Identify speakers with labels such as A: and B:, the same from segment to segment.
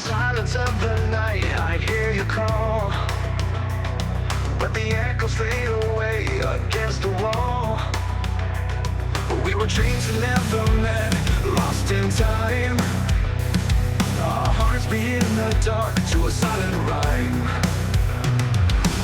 A: silence of the night, I hear you call, but the echoes fade away against the wall. We were dreams that never met, lost in time. Our hearts beat in the dark to a silent rhyme.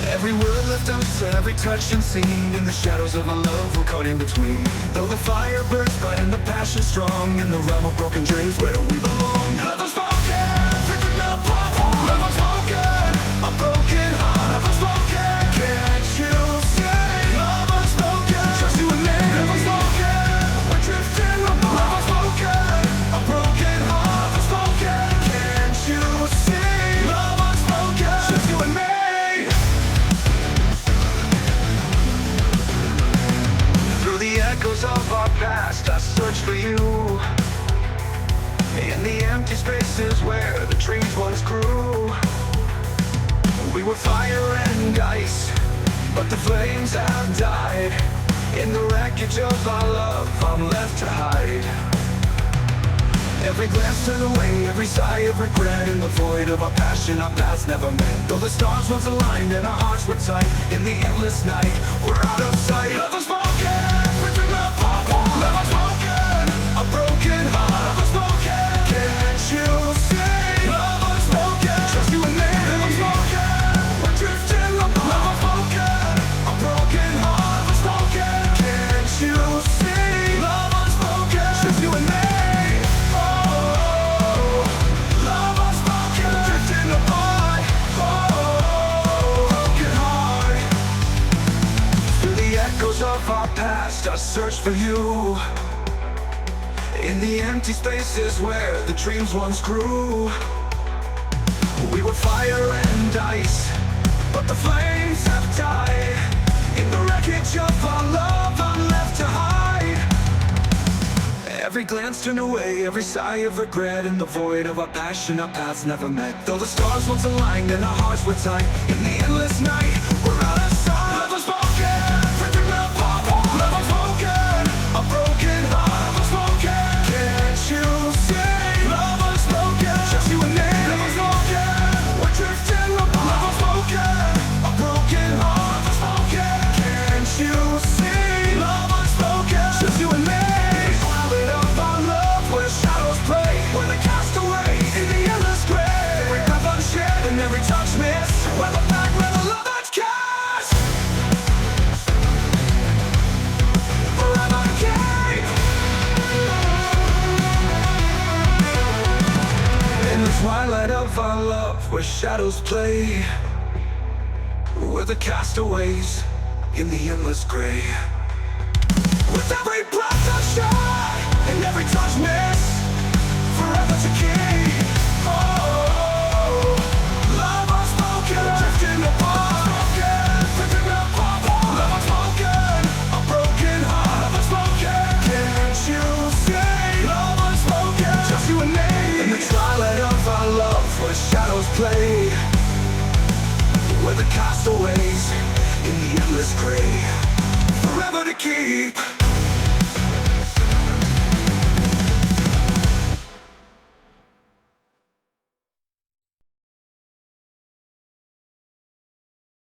A: Every word left us, every touch unseen. In the shadows of our love, we're caught in between. Though the fire burns bright and the passion strong, in the realm of broken dreams, where do we belong? Love unspoken, written upon. Love unspoken, a broken heart. Love unspoken, can't you say? Love unspoken, just you and me. Love unspoken, we're drifting apart. Love unspoken, a broken heart. Love unspoken, can't you see? Love unspoken, just you and me. Through the echoes of our past, I search for you. In the empty spaces where the dreams once grew. We were fire and ice, but the flames have died. In the wreckage of our love, I'm left to hide. Every glance turned away, every sigh of regret. In the void of our passion, our paths never met. Though the stars once aligned and our hearts were tight, in the endless night, we're out of sight. Love unspoken, written upon. Love unspoken, a broken heart. Love unspoken, can't you see? Love unspoken, just you and me. Love unspoken, we're drifting apart. Love unspoken, a broken heart. Love unspoken, can't you see? Love unspoken, just you and me. Of our past, I search for you. In the empty spaces where the dreams once grew. We were fire and ice, but the flames have died. In the wreckage of our love, I'm left to hide. Every glance turned away, every sigh of regret. In the void of our passion, our paths never met. Though the stars once aligned and our hearts were tight, in the endless night, we're out of sight. Love unspoken, written upon. Love unspoken, a broken heart. Love unspoken, can't you see? Love unspoken, just you and me. Love unspoken, we're drifting apart. Love unspoken, a broken heart. Love unspoken, can't you see? Love unspoken, just you and me. Clouded of our love, where shadows play, where the castaway in the endless gray. Every breath unshared and every touch missed, where the back, where the love that's cast. In the twilight of our love, where shadows play, we're the castaways in the endless gray. With every breath I shine and every touch miss, forever to keep. Oh, love unspoken, drifting apart. Written upon. Love unspoken, a broken heart. Love unspoken, can't you see? Love unspoken, just you and me. In the twilight of our love, where shadows play, we're the castaways in the endless gray, forever to keep.